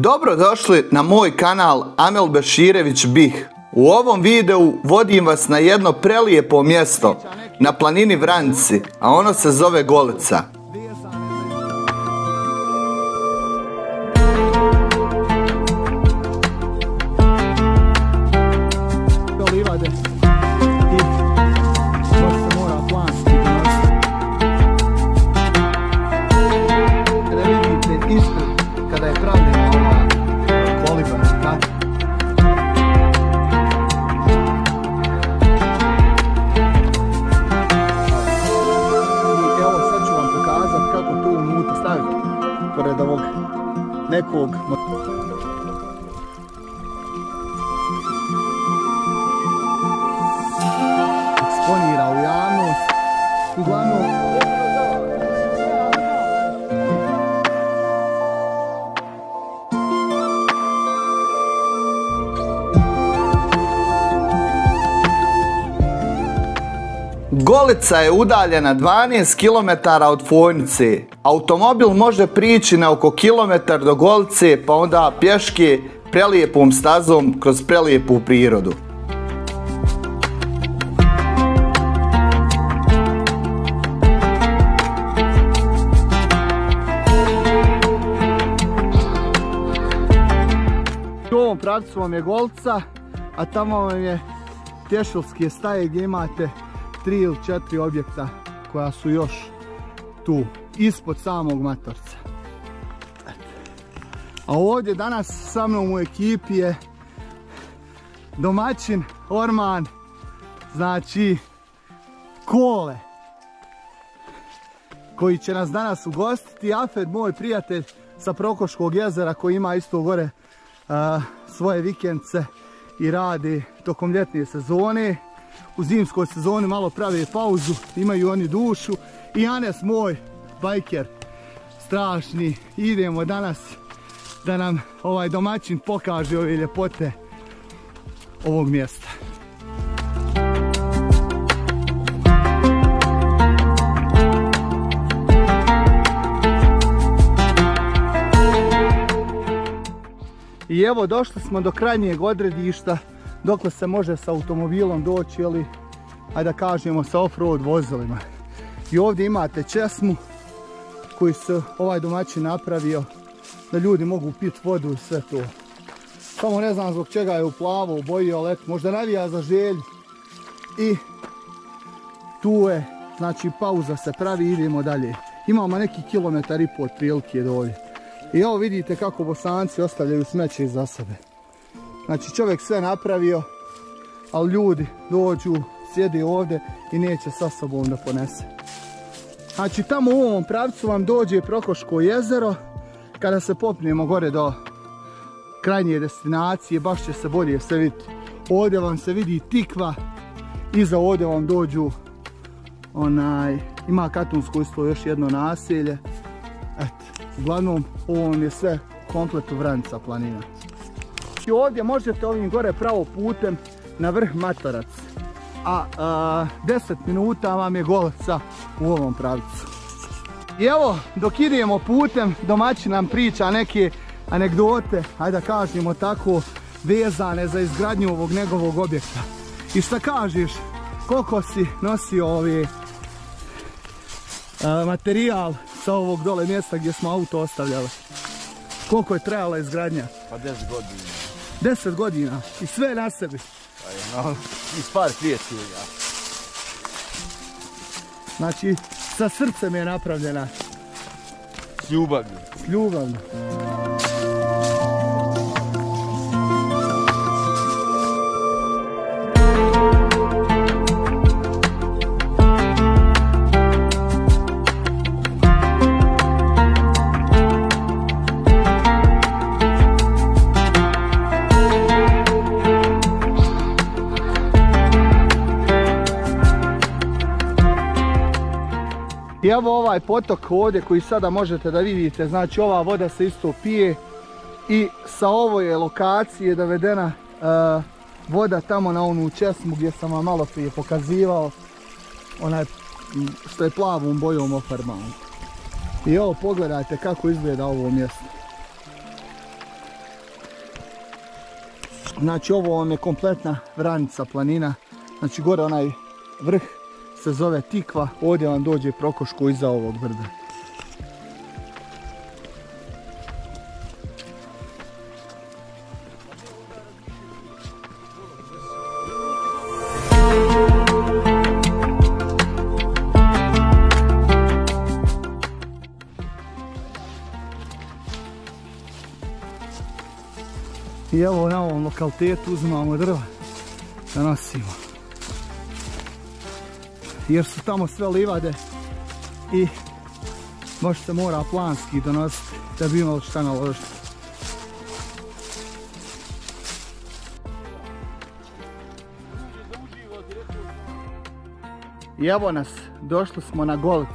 Dobrodošli na moj kanal Amel Beširević Bih. U ovom videu vodim vas na jedno prelijepo mjesto na planini Vranjci, a ono se zove Golica. Kada je pravljena ova koliba, tako? I evo sad ću vam pokazati kako to unutra staviti pored ovog nekog eksponira u javnost. Uglavnom Golica je udaljena 12 km od Fojnice. Automobil može prići na oko kilometar do Golice, pa onda pješke prelijepom stazom kroz prelijepu prirodu. u ovom pravcu vam je Golica, a tamo vam je Tješilske staje gdje imate 3 ili 4 objekta koja su još tu, ispod samog Matorca. A ovdje danas sa mnom u ekipi je domaćin Orman, znači Kole, koji će nas danas ugostiti. Afed, moj prijatelj sa Prokoškog jezera, koji ima isto gore svoje vikendce i radi tokom ljetne sezone. U zimskoj sezoni malo prave pauzu, imaju oni dušu. I Anes, moj bajker strašni, idemo danas da nam ovaj domaćin pokaže ove ljepote ovog mjesta. I evo došli smo do krajnjeg odredišta dokle se može sa automobilom doći, ili ajde da kažemo sa off-road vozilima. I ovdje imate česmu koju se ovaj domaćin napravio da ljudi mogu piti vodu i sve to. Samo ne znam zbog čega je u plavo obojio, ali eto, možda navija za želju. I tu je, znači pauza se pravi, idemo dalje. Imamo neki kilometar i pol otprilike do ovdje. I evo vidite kako Bosanci ostavljaju smeće iza sebe. Znači čovjek sve napravio, ali ljudi dođu, sjede ovdje i neće sa sobom da ponese. Znači tamo u ovom pravcu vam dođe Prokoško jezero. Kada se popnemo gore do krajnje destinacije, baš će se bolje sve vidjeti. Ovdje vam se vidi Tikva, iza ovdje vam dođu ima Katunsko isto još jedno naselje. Eto, uglavnom ovo je sve komplet u Vranjca planina. I ovdje možete ovim gore pravo putem na vrh Matorac, a 10 minuta vam je Golica u ovom pravcu. I evo, dok idemo putem, domaćin nam priča neke anegdote, ajde da kažemo tako, vezane za izgradnju ovog njegovog objekta. I šta kažeš, koliko si nosio materijal sa ovog dole mjesta gdje smo auto ostavljali? Koliko je trajala izgradnja? Pa 10 godina. 10 godina i sve na sebi. Iz par prijatelja. Znači, sa srcem je napravljena. S ljubavlju. S ljubavlju. I evo ovaj potok ovdje koji sada možete da vidite, znači ova voda se isto pije i sa ovoj lokacije dovedena voda tamo na onu česmu gdje sam vam malo prije pokazivao, onaj što je plavom bojom ofarbano. I evo pogledajte kako izgleda ovo mjesto. Znači ovo vam je kompletna Vranica planina. Znači gore onaj vrh se zove Tikva, ovdje vam dođe Prokoško iza ovog brda. I evo na ovom lokalitetu uzimamo drva da nosimo. Jer su tamo sve livade i baš se mora planski donositi da bi imali šta naložiti. I evo nas, došli smo na Golicu.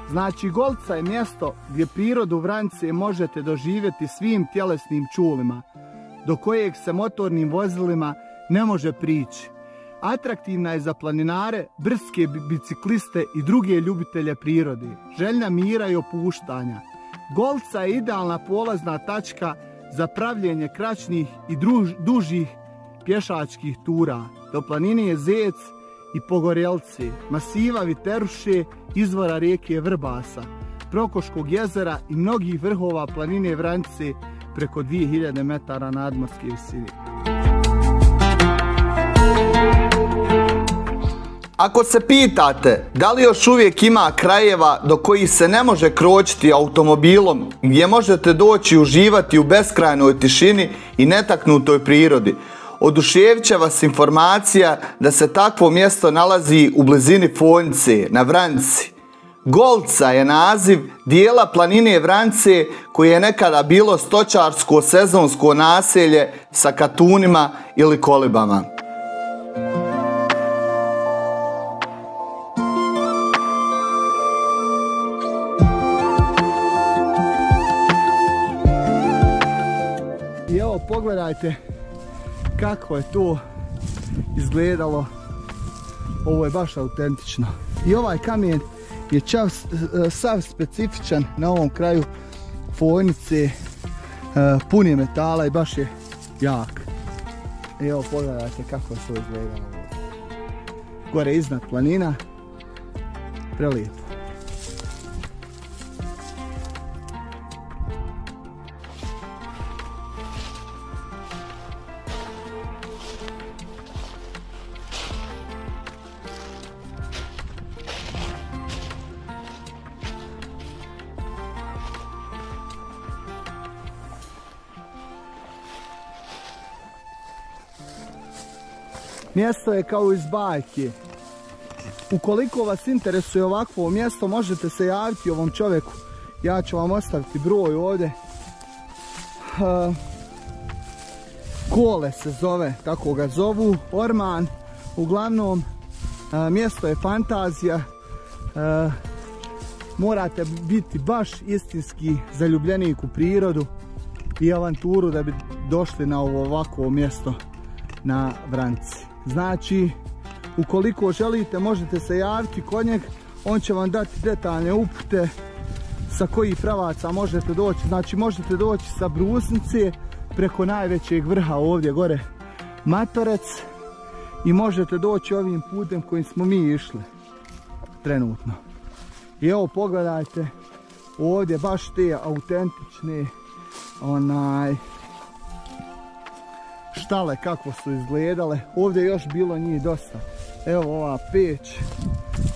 Znači Golica je mjesto gdje prirodu Vranice možete doživjeti svim tjelesnim čulima, do kojeg se motornim vozilima ne može prići. Atraktivna je za planinare, brdske bicikliste i druge ljubitelje prirode, željna mira i opuštanja. Golica je idealna polazna tačka za pravljenje kraćnih i dužih pješačkih tura do planine Zec i Pogorjelce, masiva Viteruše, izvora rijeke Vrbasa, Prokoškog jezera i mnogih vrhova planine Vranice preko 2000 metara nadmorske visine. Ako se pitate da li još uvijek ima krajeva do kojih se ne može kročiti automobilom, gdje možete doći i uživati u beskrajnoj tišini i netaknutoj prirodi, oduševit će vas informacija da se takvo mjesto nalazi u blizini Fonjce na Vranici. Golica je naziv dijela planine Vranice koje je nekada bilo stočarsko sezonsko naselje sa katunima ili kolibama. I evo pogledajte kako je to izgledalo. Ovo je baš autentično. I ovaj kamen je sav specifičan na ovom kraju Fonjice, pun je metala i baš je jak. Evo pogledajte kako je to izgledalo. Gore iznad planina, prelijepo. Mjesto je kao iz bajke. Ukoliko vas interesuje ovakvo mjesto, možete se javiti ovom čovjeku. Ja ću vam ostaviti broj ovdje. Kole se zove, tako ga zovu, Orman. Uglavnom, mjesto je fantazija. Morate biti baš istinski zaljubljenik u prirodu i avanturu da bi došli na ovakvo mjesto na Vranici. Znači, ukoliko želite, možete se javiti kod njeg, on će vam dati detaljne upute sa kojih pravaca možete doći. Znači, možete doći sa Brusnice preko najvećeg vrha ovdje gore Matorec i možete doći ovim putem kojim smo mi išli trenutno. I evo pogledajte ovdje baš te autentične štale kako su izgledale. Ovdje je još bilo njih dosta. Evo ova peć,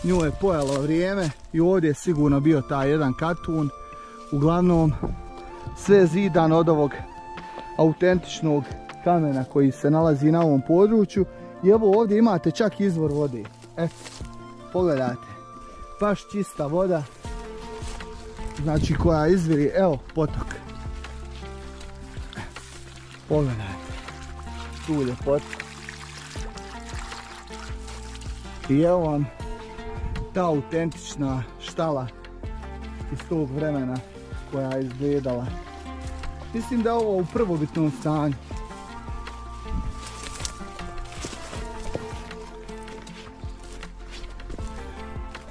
nju je pojelo vrijeme i ovdje je sigurno bio taj jedan katun. Uglavnom sve zidan od ovog autentičnog kamena koji se nalazi na ovom području. I evo ovdje imate čak izvor vode. Eto, pogledajte, baš čista voda, znači koja izviri, evo potok. Pogledajte, tu je potok. I evo vam ta autentična štala iz tog vremena koja je izgledala. Mislim da je ovo u prvobitnom stanju.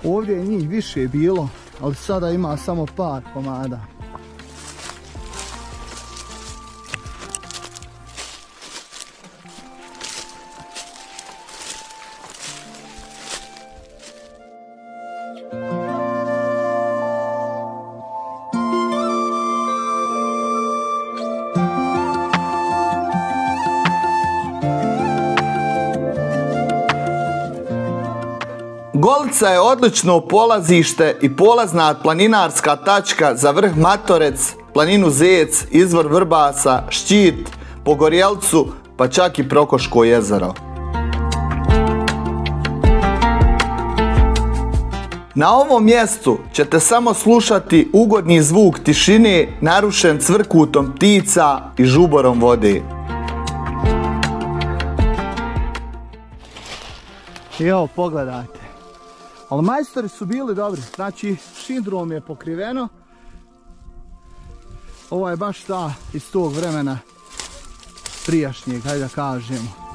Ovdje je njih više bilo, ali sada ima samo par komada. Golica je odlično polazište i polazna planinarska tačka za vrh Matorec, planinu Zec, izvor Vrbasa, Šćit, Pogorjelcu, pa čak i Prokoško jezero. Na ovom mjestu ćete samo slušati ugodni zvuk tišine narušen cvrkutom ptica i žuborom vode. I evo, pogledajte. Ali majstori su bili dobri, znači šindrom je pokriveno. Ovo je baš ta iz tog vremena prijašnjeg, hajde da kažemo.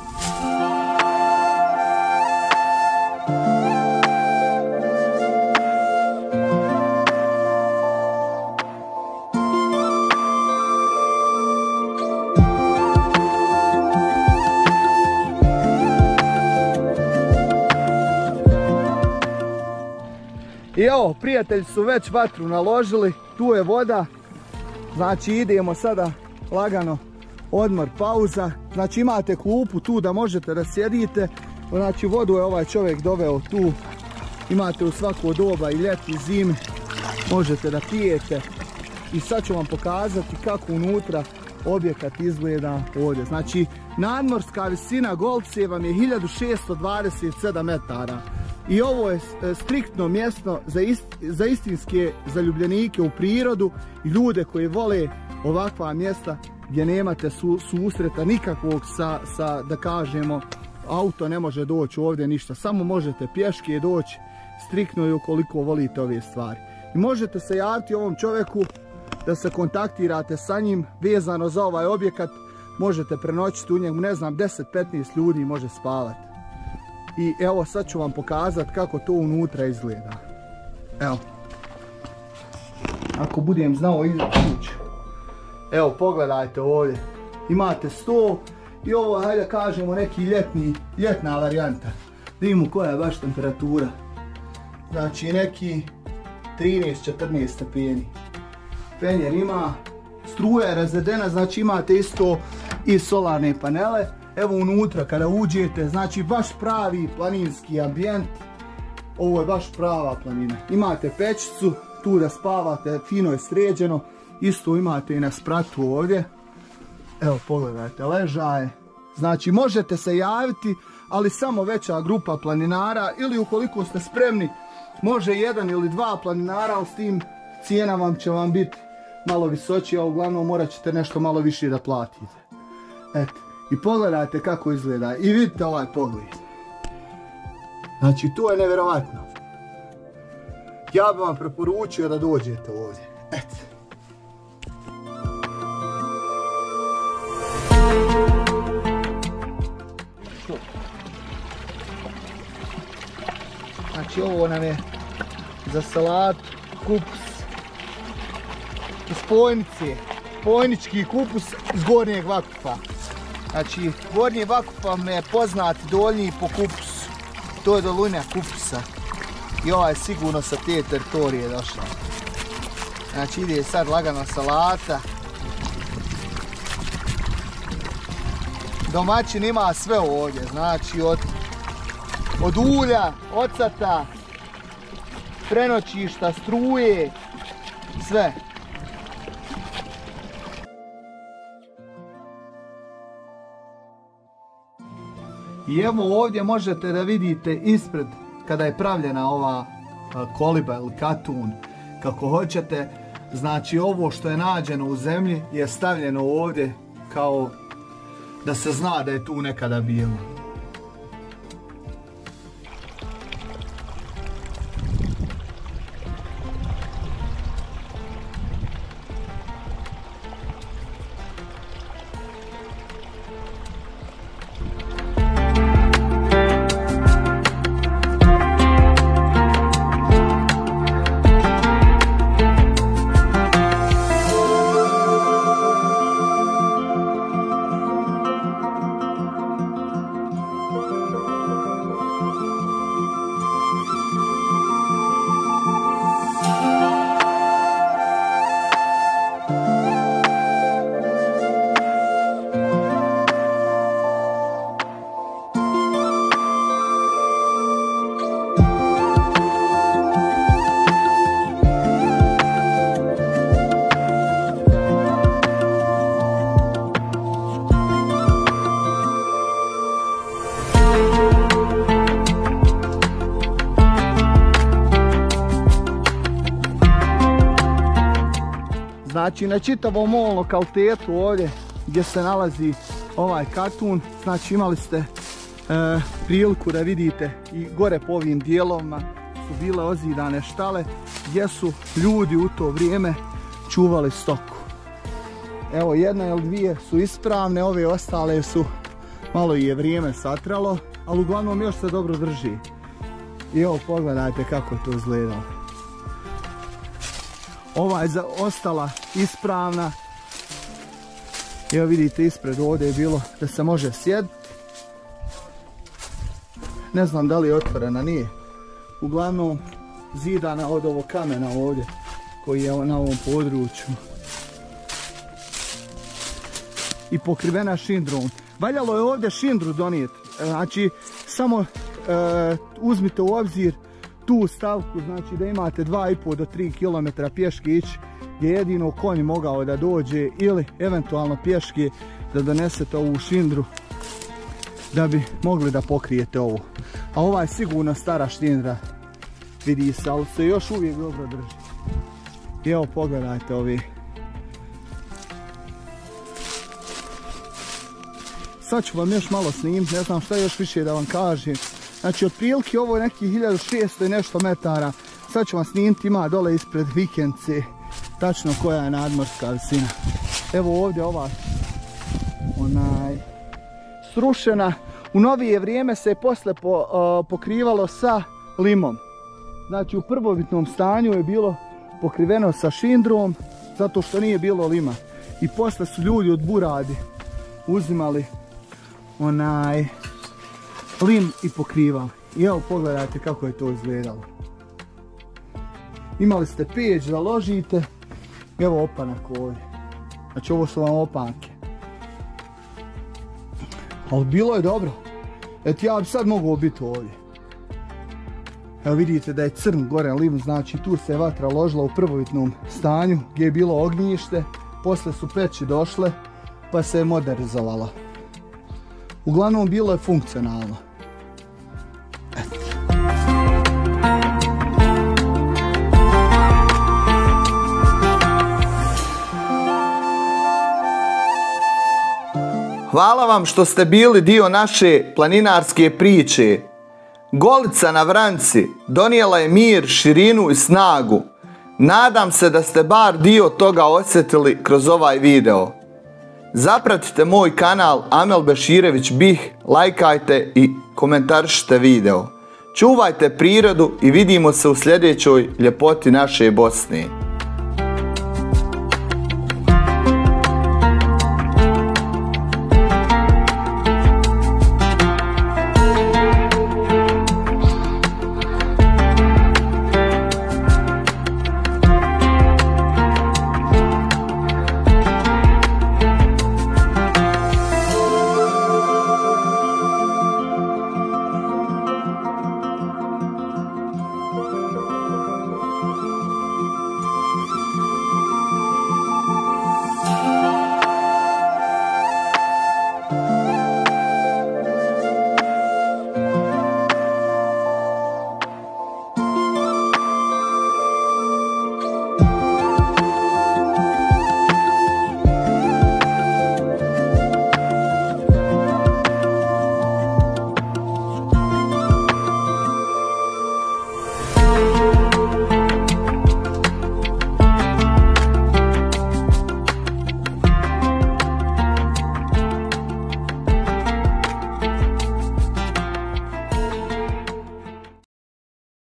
I evo, prijatelji su već vatru naložili, tu je voda, znači idemo sada lagano odmor, pauza, znači imate klupu tu da možete da sjedite, znači vodu je ovaj čovjek doveo tu, imate u svako doba i ljeti i zimi, možete da pijete i sad ću vam pokazati kako unutra objekat izgleda ovdje. Znači nadmorska visina Golice vam je 1627 metara. I ovo je striktno mjesto za istinske zaljubljenike u prirodu i ljude koji vole ovakva mjesta gdje nemate susreta nikakvog sa, da kažemo, auto ne može doći ovdje ništa. Samo možete pješke doći, striktno i ukoliko volite ove stvari. I možete se javiti ovom čovjeku da se kontaktirate sa njim vezano za ovaj objekat. Možete prenoćiti u njemu, ne znam, 10-15 ljudi može spavati. I evo sad ću vam pokazati kako to unutra izgleda. Evo. Ako budem znao izaći. Evo pogledajte ovdje. Imate sto i ovo hajde kažemo neki ljetna varijanta. Da imamo koja je baš temperatura. Znači neki 13-14 stepeni. Penjer ima, struja je razvedena, znači imate isto i solarne panele. Evo unutra kada uđete, znači baš pravi planinski ambijent. Ovo je baš prava planina. Imate pećicu, tu da spavate, fino je sređeno. Isto imate i na spratu ovdje. Evo pogledajte, ležaje. Znači možete se javiti, ali samo veća grupa planinara. Ili ukoliko ste spremni, može jedan ili dva planinara, ali s tim cijena vam će vam biti malo visočija. Uglavnom morat ćete nešto malo više da platite. Eto. I pogledajte kako izgleda i vidite ovaj pogled. Znači to je nevjerovatno. Ja bih vam preporučio da dođete ovdje. Eto. Znači ovo nam je za salatu, kupus iz Pojnice. Pojnički kupus iz Gornjeg Vakupa. Znači, Gornji Vakup vam je poznat donji po kupusu. To je dolina kupusa. I ova je sigurno sa te teritorije došla. Znači, ide sad lagana salata. Domaćin ima sve ovdje. Znači, od ulja, ocata, prenoćišta, struje, sve. I evo ovdje možete da vidite ispred kada je pravljena ova koliba ili katun, kako hoćete. Znači ovo što je nađeno u zemlji je stavljeno ovdje kao da se zna da je tu nekada bilo. Znači na čitavom ovom lokalitetu ovdje gdje se nalazi ovaj katun, znači imali ste priliku da vidite i gore po ovim dijelovima su bile ozidane štale gdje su ljudi u to vrijeme čuvali stoku. Evo jedna ili dvije su ispravne, ove ostale su malo je vrijeme satralo, ali uglavnom još se dobro drži. I evo pogledajte kako je to izgledalo. Ova je ostala ispravna. Evo vidite ispred ovdje je bilo da se može sjediti. Ne znam da li je otvorena, nije. Uglavnom zidana od ovog kamena ovdje koji je na ovom području. I pokrivena šindrom. Valjalo je ovdje šindru donijeti. Znači samo uzmite u obzir tu stavku, znači da imate 2,5 do 3 km pješke ići gdje jedino konj mogao da dođe ili eventualno pješke da donesete ovu šindru da bi mogli da pokrijete ovo. A ova je sigurno stara šindra, vidi se, ali se još uvijek dobro drži. I evo pogledajte ovi. Sad ću vam još malo snimiti, ne znam šta još više da vam kažem. Znači otprilike ovo je nekih 1600 i nešto metara. Sad ću vam snimiti, ima dole ispred vikendce tačno koja je nadmorska visina. Evo ovdje ova srušena. U novije vrijeme se je posle pokrivalo sa limom. Znači u prvobitnom stanju je bilo pokriveno sa šindrom zato što nije bilo lima. I posle su ljudi od buradi uzimali lim i pokrivali. I evo pogledajte kako je to izgledalo. Imali ste peć da ložite. Evo opanak ovdje. Znači ovo su vam opanke. Ali bilo je dobro. Eto ja bi sad mogao biti ovdje. Evo vidite da je crn gore lim, znači tu se vatra ložila u prvobitnom stanju gdje je bilo ognjište. Posle su peći došle pa se je modernizovala. Uglavnom bilo je funkcionalno. Hvala vam što ste bili dio naše planinarske priče. Golica na Vranci donijela je mir, širinu i snagu. Nadam se da ste bar dio toga osjetili kroz ovaj video. Zapratite moj kanal Amel Beširević Bih, lajkajte i komentarišite video. Čuvajte prirodu i vidimo se u sljedećoj ljepoti naše Bosne.